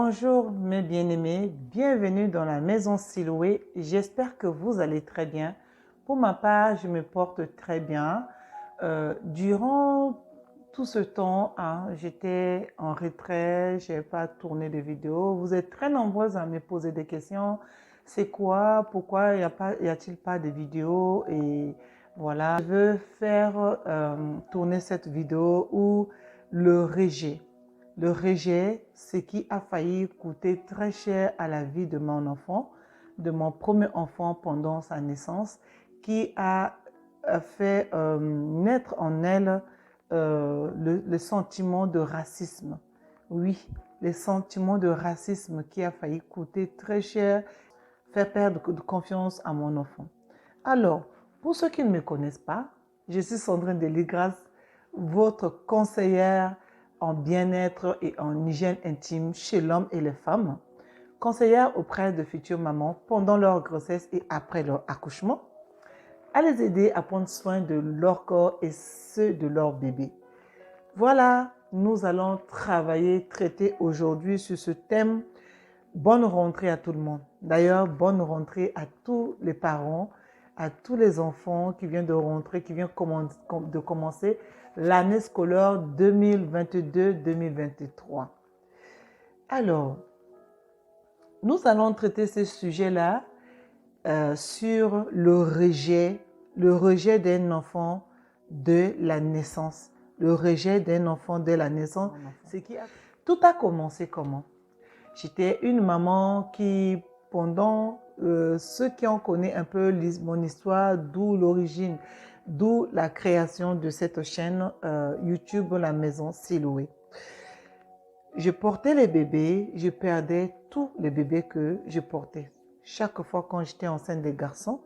Bonjour mes bien-aimés, bienvenue dans la maison Siloué. J'espère que vous allez très bien. Pour ma part, je me porte très bien. Durant tout ce temps, j'étais en retrait, je n'ai pas tourné de vidéo. Vous êtes très nombreuses à me poser des questions. C'est quoi? Pourquoi y a-t-il pas de vidéo? Et voilà, je veux faire tourner cette vidéo où le rejet. Le rejet, ce qui a failli coûter très cher à la vie de mon enfant, de mon premier enfant pendant sa naissance, qui a fait naître en elle le sentiment de racisme. Oui, le sentiment de racisme qui a failli coûter très cher, faire perdre de confiance à mon enfant. Alors, pour ceux qui ne me connaissent pas, je suis Sandrine Deligras, votre conseillère en bien-être et en hygiène intime chez l'homme et les femmes, conseillère auprès de futures mamans pendant leur grossesse et après leur accouchement, à les aider à prendre soin de leur corps et ceux de leur bébé. Voilà, nous allons traiter aujourd'hui sur ce thème. Bonne rentrée à tout le monde. D'ailleurs, bonne rentrée à tous les parents, à tous les enfants qui viennent de rentrer, qui viennent de commencer l'année scolaire 2022-2023. Alors, nous allons traiter ce sujet-là sur le rejet d'un enfant de la naissance. Le rejet d'un enfant de la naissance. Tout a commencé comment? J'étais une maman qui, pendant ceux qui ont connu un peu mon histoire, d'où l'origine, d'où la création de cette chaîne YouTube La Maison Siloué. Je portais les bébés, je perdais tous les bébés que je portais. Chaque fois quand j'étais enceinte des garçons,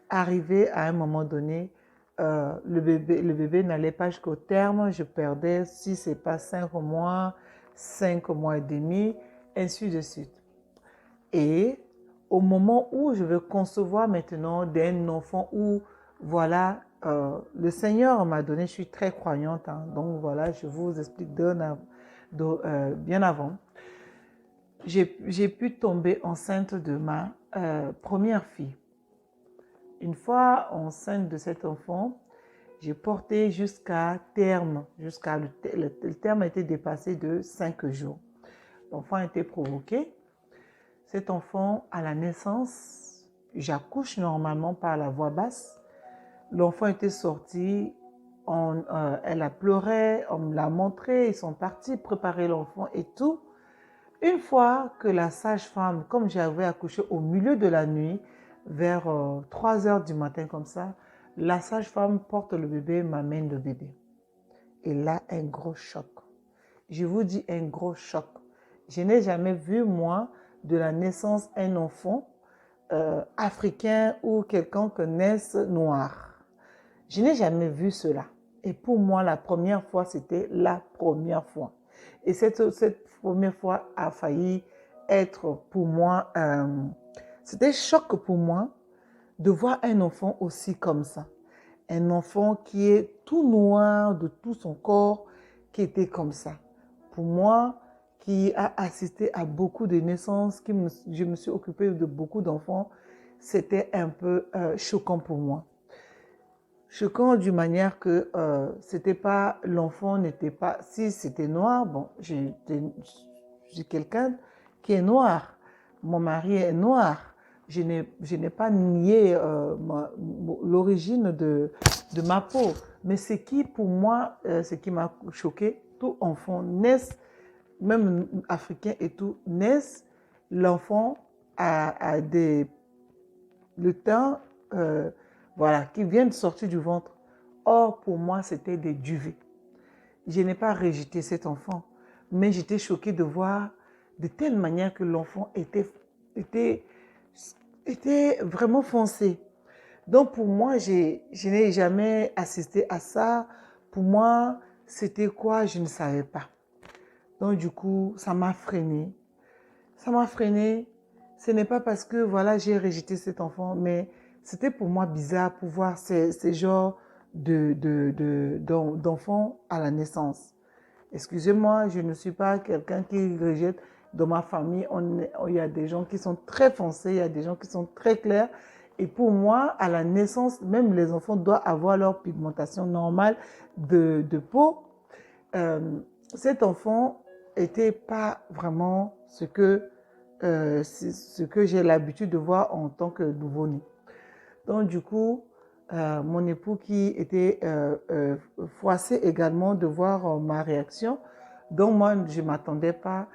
arrivé à un moment donné, le bébé n'allait pas jusqu'au terme, je perdais, si ce n'est pas 5 mois et demi, ainsi de suite. Et au moment où je veux concevoir maintenant d'un enfant où, voilà, le Seigneur m'a donné, je suis très croyante, donc voilà, je vous explique bien avant. J'ai pu tomber enceinte de ma première fille. Une fois enceinte de cet enfant, j'ai porté jusqu'à terme, le terme a été dépassé de 5 jours. L'enfant a été provoqué. Cet enfant, à la naissance, j'accouche normalement par la voie basse. L'enfant était sorti, elle a pleuré, on me l'a montré, ils sont partis préparer l'enfant et tout. Une fois que la sage-femme, comme j'avais accouché au milieu de la nuit, vers 3 heures du matin comme ça, la sage-femme porte le bébé, m'amène le bébé. Et là, un gros choc. Je vous dis un gros choc. Je n'ai jamais vu, moi, de la naissance, un enfant africain ou quelqu'un que naisse noir. Je n'ai jamais vu cela. Et pour moi, la première fois, c'était la première fois. Et cette première fois a failli être pour moi, c'était choc pour moi de voir un enfant aussi comme ça. Un enfant qui est tout noir de tout son corps, qui était comme ça. Pour moi, qui a assisté à beaucoup de naissances, je me suis occupée de beaucoup d'enfants, c'était un peu choquant pour moi. Choquant d'une manière que c'était pas, l'enfant n'était pas, si c'était noir, bon, j'ai quelqu'un qui est noir, mon mari est noir, je n'ai pas nié l'origine de ma peau, mais ce qui pour moi, ce qui m'a choqué, tout enfant naisse, même africain et tout, naissent, l'enfant a le temps, voilà, qui viennent sortir du ventre. Or, pour moi, c'était des duvets. Je n'ai pas rejeté cet enfant, mais j'étais choquée de voir de telle manière que l'enfant était vraiment foncé. Donc, pour moi, je n'ai jamais assisté à ça. Pour moi, c'était quoi? Je ne savais pas. Donc, du coup, ça m'a freinée. Ça m'a freinée. Ce n'est pas parce que, voilà, j'ai rejeté cet enfant, mais c'était pour moi bizarre pour voir ces genres d'enfants à la naissance. Excusez-moi, je ne suis pas quelqu'un qui rejette, dans ma famille, il y a des gens qui sont très foncés, il y a des gens qui sont très clairs. Et pour moi, à la naissance, même les enfants doivent avoir leur pigmentation normale de peau. Cet enfant n'était pas vraiment ce que j'ai l'habitude de voir en tant que nouveau-né. Donc, du coup, mon époux qui était froissé également de voir ma réaction. Donc, moi, je ne m'attendais pas,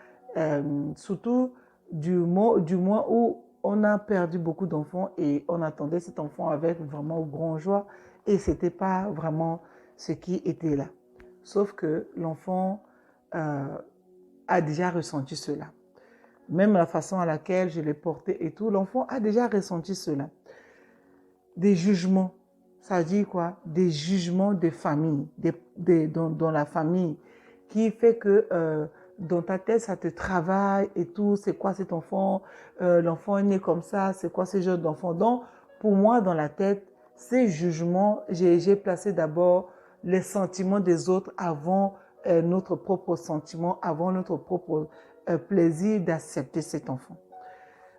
surtout du mois où on a perdu beaucoup d'enfants et on attendait cet enfant avec vraiment grand joie et ce n'était pas vraiment ce qui était là. Sauf que l'enfant a déjà ressenti cela. Même la façon à laquelle je l'ai porté et tout, l'enfant a déjà ressenti cela. Des jugements, ça dit quoi? Des jugements de famille, dans la famille, qui fait que dans ta tête, ça te travaille et tout. C'est quoi cet enfant? L'enfant est né comme ça, c'est quoi ce genre d'enfant? Donc, pour moi, dans la tête, ces jugements, j'ai placé d'abord les sentiments des autres avant notre propre sentiment, avant notre propre plaisir d'accepter cet enfant.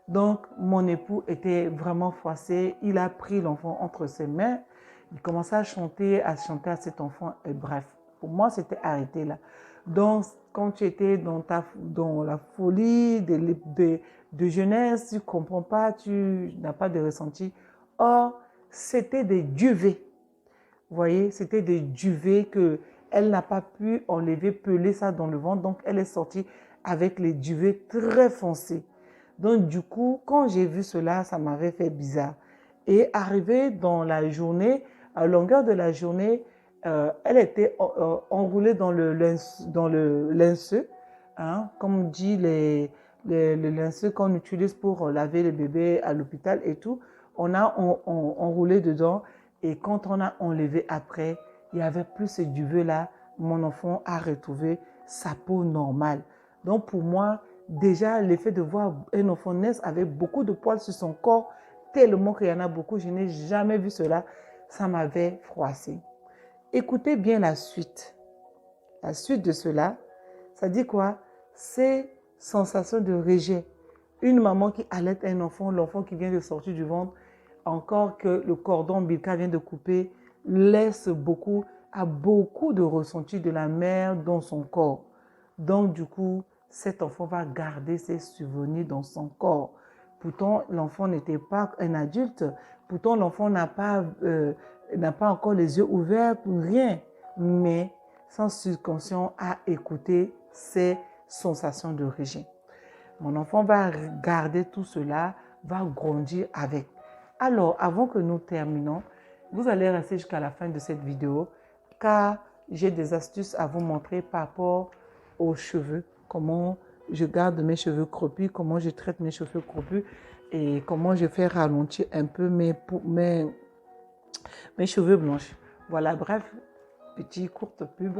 Donc, mon époux était vraiment froissé. Il a pris l'enfant entre ses mains. Il commençait à chanter à cet enfant. Et bref, pour moi, c'était arrêté là. Donc, quand tu étais dans la folie de jeunesse, tu ne comprends pas, tu n'as pas de ressenti. Or, c'était des duvets. Vous voyez, c'était des duvets qu'elle n'a pas pu enlever, peler ça dans le ventre. Donc, elle est sortie avec les duvets très foncés. Donc, du coup, quand j'ai vu cela, ça m'avait fait bizarre. Et arrivé dans la journée, à longueur de la journée, elle était enroulée dans le linceux, hein, comme on dit, le linceux qu'on utilise pour laver les bébés à l'hôpital et tout. On a enroulé dedans et quand on a enlevé après, il n'y avait plus ce duvet-là. Mon enfant a retrouvé sa peau normale. Donc, pour moi, déjà, l'effet de voir un enfant naître avec beaucoup de poils sur son corps, tellement qu'il y en a beaucoup, je n'ai jamais vu cela, ça m'avait froissé. Écoutez bien la suite. La suite de cela, ça dit quoi? C'est sensation de rejet. Une maman qui allaite un enfant, l'enfant qui vient de sortir du ventre, encore que le cordon ombilical vient de couper, a beaucoup de ressenti de la mère dans son corps. Donc, du coup, cet enfant va garder ses souvenirs dans son corps. Pourtant, l'enfant n'était pas un adulte. Pourtant, l'enfant n'a pas encore les yeux ouverts pour rien. Mais son subconscient a écouté ses sensations de rejet. Mon enfant va garder tout cela, va grandir avec. Alors, avant que nous terminons, vous allez rester jusqu'à la fin de cette vidéo car j'ai des astuces à vous montrer par rapport aux cheveux, comment je garde mes cheveux crépus, comment je traite mes cheveux crépus et comment je fais ralentir un peu mes cheveux blanches. Voilà, bref, courte pub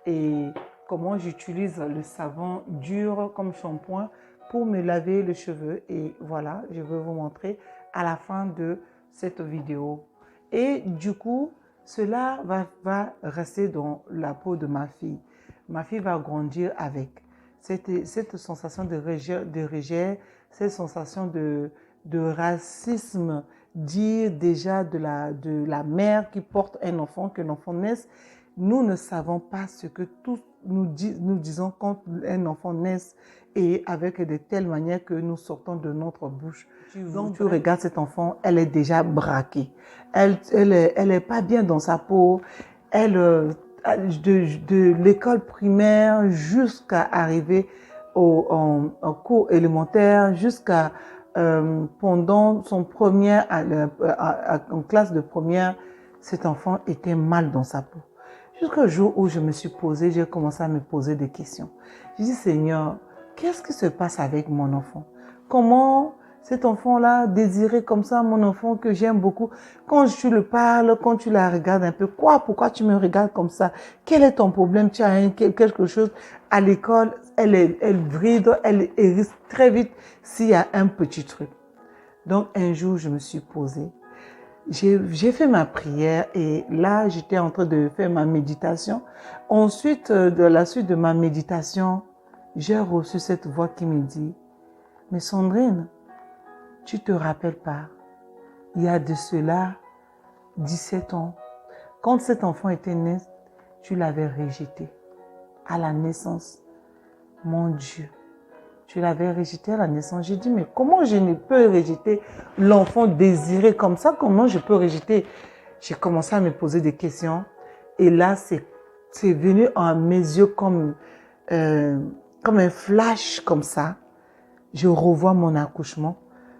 et comment j'utilise le savon dur comme shampoing pour me laver les cheveux. Et voilà, je vais vous montrer à la fin de cette vidéo. Et du coup, cela va rester dans la peau de ma fille. Ma fille va grandir avec cette sensation de rejet, cette sensation de racisme, dire déjà de la mère qui porte un enfant, que l'enfant naisse. Nous ne savons pas ce que tous nous disons quand un enfant naisse et avec de telles manières que nous sortons de notre bouche. Donc tu regardes cet enfant, elle est déjà braquée. Elle est pas bien dans sa peau. De l'école primaire jusqu'à arriver en cours élémentaire, jusqu'à pendant son première en classe de première, cet enfant était mal dans sa peau. Jusqu'au jour où je me suis posée, j'ai commencé à me poser des questions. Je dis, Seigneur, qu'est-ce qui se passe avec mon enfant? Comment cet enfant-là, désiré comme ça, mon enfant que j'aime beaucoup, quand tu le parles, quand tu la regardes un peu, pourquoi tu me regardes comme ça? Quel est ton problème? Tu as quelque chose à l'école, elle bride, elle hérisse très vite s'il y a un petit truc. Donc un jour, je me suis posée. J'ai fait ma prière et là, j'étais en train de faire ma méditation. Ensuite, de la suite de ma méditation, j'ai reçu cette voix qui me dit, mais Sandrine, tu te rappelles pas, il y a de cela 17 ans, quand cet enfant était né, tu l'avais rejeté à la naissance. Mon Dieu, tu l'avais rejeté à la naissance. J'ai dit, mais comment je ne peux rejeter l'enfant désiré comme ça? Comment je peux rejeter? J'ai commencé à me poser des questions. Et là, c'est venu à mes yeux comme un flash comme ça. Je revois mon accouchement.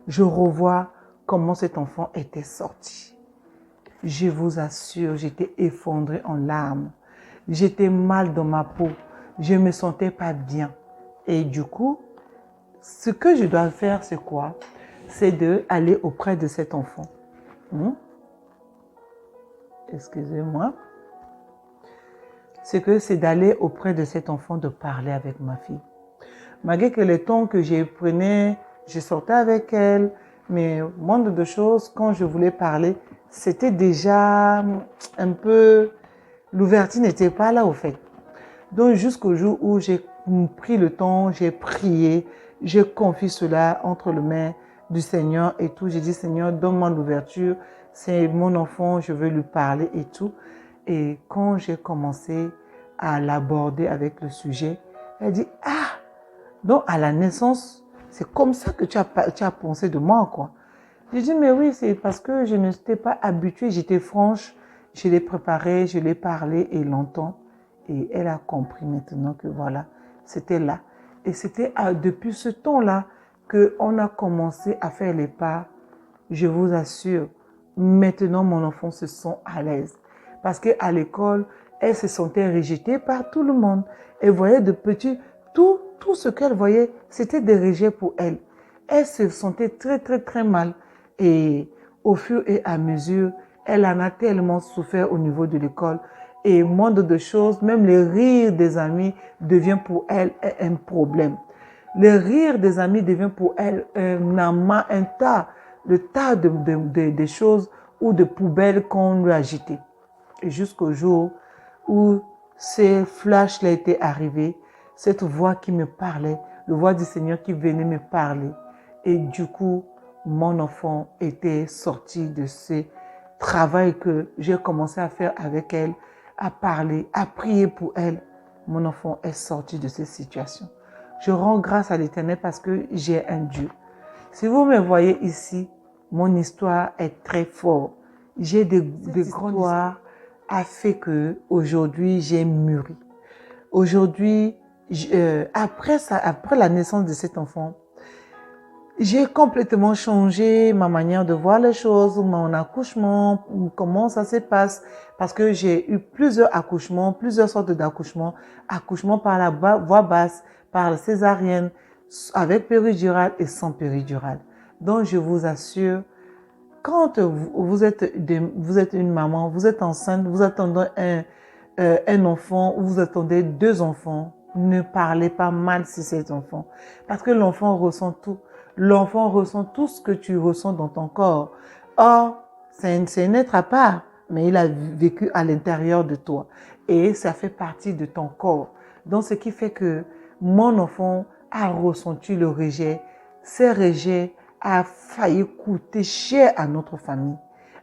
Je revois comment cet enfant était sorti. Je vous assure, j'étais effondrée en larmes. J'étais mal dans ma peau. Je ne me sentais pas bien. Et du coup, ce que je dois faire, c'est quoi? C'est d'aller auprès de cet enfant. Excusez-moi. C'est d'aller auprès de cet enfant, de parler avec ma fille. Malgré que le temps que je prenais, je sortais avec elle, mais monde de choses, quand je voulais parler, c'était déjà un peu... L'ouverture n'était pas là au fait. Donc jusqu'au jour où j'ai pris le temps, j'ai prié, j'ai confié cela entre les mains du Seigneur et tout. J'ai dit, Seigneur, donne-moi l'ouverture, c'est mon enfant, je veux lui parler et tout. Et quand j'ai commencé à l'aborder avec le sujet, elle dit, ah, donc à la naissance, c'est comme ça que tu as pensé de moi, quoi. J'ai dit, mais oui, c'est parce que je ne t'ai pas habituée, j'étais franche, je l'ai préparé, je l'ai parlé et longtemps. Et elle a compris maintenant que voilà, c'était là. Et c'était depuis ce temps-là qu'on a commencé à faire les pas. Je vous assure, maintenant mon enfant se sent à l'aise. Parce qu'à l'école, elle se sentait rejetée par tout le monde. Elle voyait de petits, tout ce qu'elle voyait, c'était des rejets pour elle. Elle se sentait très, très, très mal. Et au fur et à mesure, elle en a tellement souffert au niveau de l'école. Et moins de choses, même les rires des amis devient pour elle un problème. Le rire des amis devient pour elle un tas, le tas de choses ou de poubelles qu'on lui a jetées. Et jusqu'au jour où ces flashs-là étaient arrivés, cette voix qui me parlait, la voix du Seigneur qui venait me parler. Et du coup, mon enfant était sorti de ce travail que j'ai commencé à faire avec elle, à parler, à prier pour elle. Mon enfant est sorti de cette situation. Je rends grâce à l'Éternel parce que j'ai un Dieu. Si vous me voyez ici, mon histoire est très forte. J'ai des grandes histoires a fait que aujourd'hui j'ai mûri. Aujourd'hui, après la naissance de cet enfant, j'ai complètement changé ma manière de voir les choses, mon accouchement, comment ça se passe, parce que j'ai eu plusieurs accouchements, plusieurs sortes d'accouchements, accouchement par la voie basse, par la césarienne, avec péridurale et sans péridurale. Donc je vous assure, quand vous êtes une maman, vous êtes enceinte, vous attendez un enfant ou vous attendez 2 enfants, ne parlez pas mal sur cet enfant. Parce que l'enfant ressent tout. L'enfant ressent tout ce que tu ressens dans ton corps. Or, c'est un être à part, mais il a vécu à l'intérieur de toi. Et ça fait partie de ton corps. Donc, ce qui fait que mon enfant a ressenti le rejet. Ces rejets a failli coûter cher à notre famille.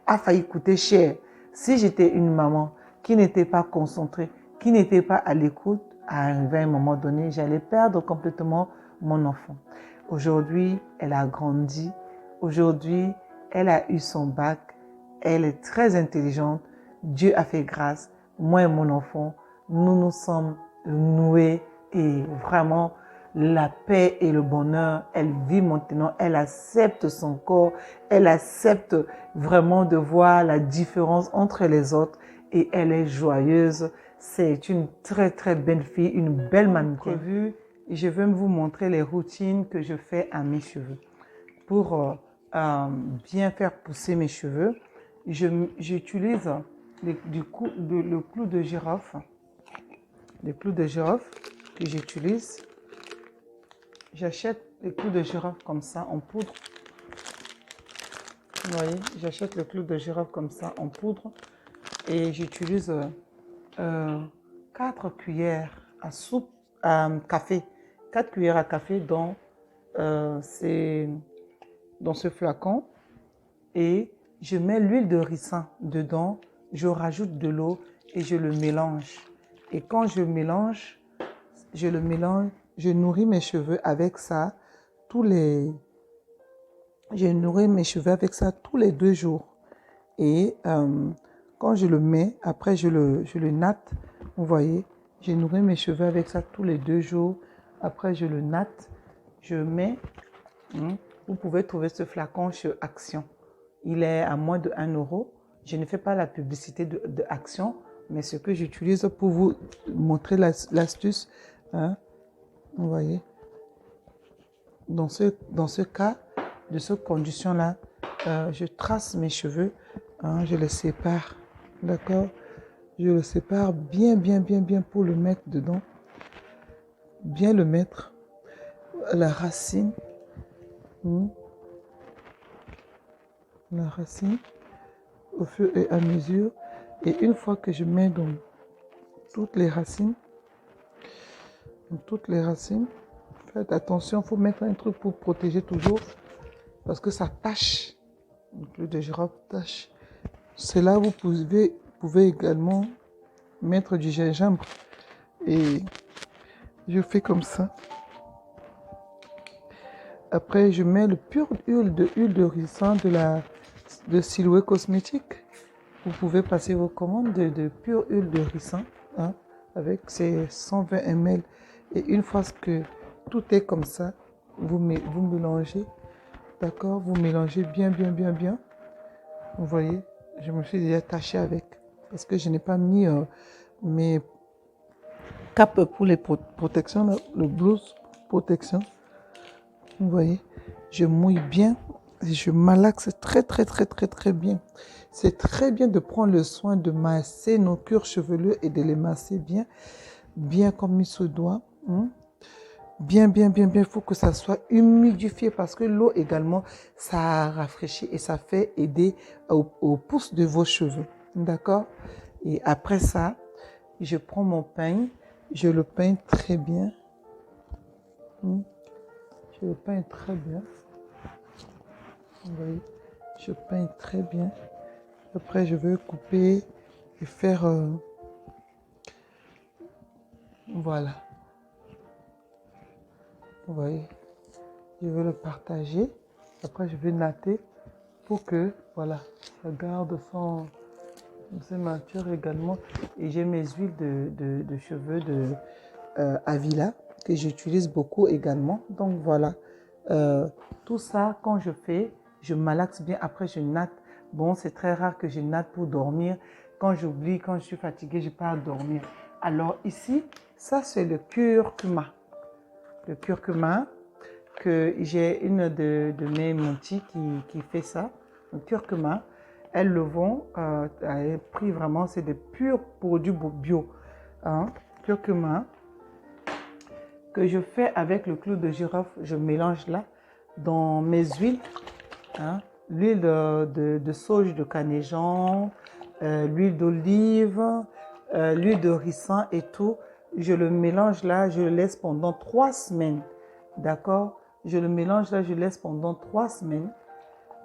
A failli coûter cher. Si j'étais une maman qui n'était pas concentrée, qui n'était pas à l'écoute, à arriver à un moment donné, j'allais perdre complètement mon enfant. Aujourd'hui, elle a grandi. Aujourd'hui, elle a eu son bac. Elle est très intelligente. Dieu a fait grâce. Moi et mon enfant, nous nous sommes noués et vraiment la paix et le bonheur, elle vit maintenant, elle accepte son corps, elle accepte vraiment de voir la différence entre les autres et elle est joyeuse. C'est une très très belle fille, une belle mannequin. Je vais vous montrer les routines que je fais à mes cheveux. Pour bien faire pousser mes cheveux, j'utilise le clou de girofle. Le clou de girofle que j'utilise. J'achète le clou de girofle comme ça en poudre. Vous voyez, j'achète le clou de girofle comme ça en poudre et j'utilise 4 cuillères à soupe, café 4 cuillères à café dans ce flacon et je mets l'huile de ricin dedans, je rajoute de l'eau et je le mélange. Et quand je mélange, je nourris mes cheveux avec ça tous les... Je nourris mes cheveux avec ça tous les 2 jours. Et quand je le mets, après je le natte, vous voyez, j'ai nourri mes cheveux avec ça tous les 2 jours. Après je le natte, je mets, vous pouvez trouver ce flacon chez Action. Il est à moins de 1 euro. Je ne fais pas la publicité de Action, mais ce que j'utilise pour vous montrer l'astuce, hein, vous voyez, dans ce cas, de cette condition-là, je trace mes cheveux, hein, je les sépare, d'accord? Je le sépare bien pour le mettre dedans. Bien le mettre, la racine, la racine, au fur et à mesure. Et une fois que je mets dans toutes les racines, faites attention, il faut mettre un truc pour protéger toujours, parce que ça tâche. L'huile de girofle tâche. C'est là où vous pouvez également mettre du gingembre. Et je fais comme ça. Après, je mets le pur huile de ricin de Silhouette Cosmétique. Vous pouvez passer vos commandes de pure huile de ricin, hein, avec ces 120 ml. Et une fois que tout est comme ça, vous mélangez, d'accord? Vous mélangez bien. Vous voyez, je me suis déjà attachée avec, parce que je n'ai pas mis mes capes pour les protections, le blouse protection. Vous voyez, je mouille bien et je malaxe très bien. C'est très bien de prendre le soin de masser nos cuirs chevellus et de les masser bien comme il se doit. Bien. Il faut que ça soit humidifié parce que l'eau également, ça rafraîchit et ça fait aider au pousse de vos cheveux. D'accord? Et après ça, je prends mon peigne, je le peigne très bien. Je le peigne très bien. Vous voyez, je peigne très bien. Après, je vais couper et faire... voilà. Vous voyez, je vais le partager. Après, je vais natter pour que, voilà, ça garde son matière également. Et j'ai mes huiles de cheveux de Avila que j'utilise beaucoup également. Donc, voilà. Tout ça, quand je fais, je malaxe bien. Après, je natte. Bon, c'est très rare que je natte pour dormir. Quand j'oublie, quand je suis fatiguée, je pars dormir. Alors ici, ça, c'est le curcuma. Le curcuma, que j'ai une de mes monties qui fait ça. Le curcuma, elles le vend à un prix vraiment, c'est des purs produits bio. Hein? Curcuma, que je fais avec le clou de girofle, je mélange là dans mes huiles. Hein? L'huile de sauge de canéjan, l'huile d'olive, l'huile de ricin et tout. Je le mélange là, je le laisse pendant 3 semaines. D'accord? Je le mélange là, je le laisse pendant 3 semaines.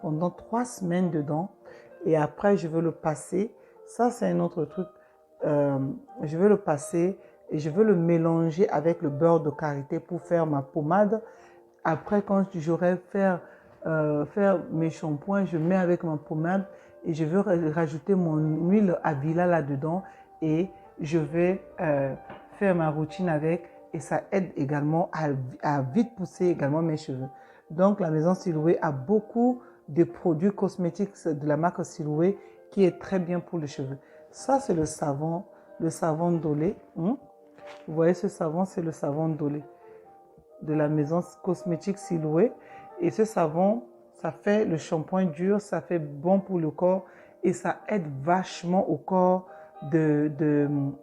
Pendant 3 semaines dedans. Et après, je veux le passer. Ça, c'est un autre truc. Je veux le passer et je veux le mélanger avec le beurre de karité pour faire ma pommade. Après, quand j'aurai faire mes shampoings, je mets avec ma pommade et je veux rajouter mon huile Avila là-dedans et je vais faire ma routine avec et ça aide également à vite pousser également mes cheveux. Donc, la maison Silhouette a beaucoup de produits cosmétiques de la marque Silhouette qui est très bien pour les cheveux. Ça, c'est le savon Dolé. Vous voyez ce savon, c'est le savon Dolé de la maison cosmétique Silhouette. Et ce savon, ça fait le shampoing dur, ça fait bon pour le corps et ça aide vachement au corps,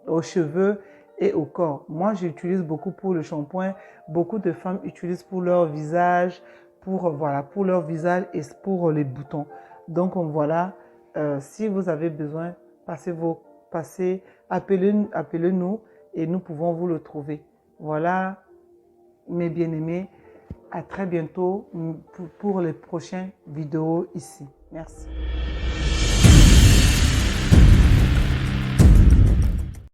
aux cheveux et au corps. Moi, j'utilise beaucoup pour le shampoing. Beaucoup de femmes utilisent pour leur visage, pour leur visage et pour les boutons. Donc, voilà, si vous avez besoin, appelez-nous et nous pouvons vous le trouver. Voilà mes bien-aimés. À très bientôt pour les prochaines vidéos ici. Merci.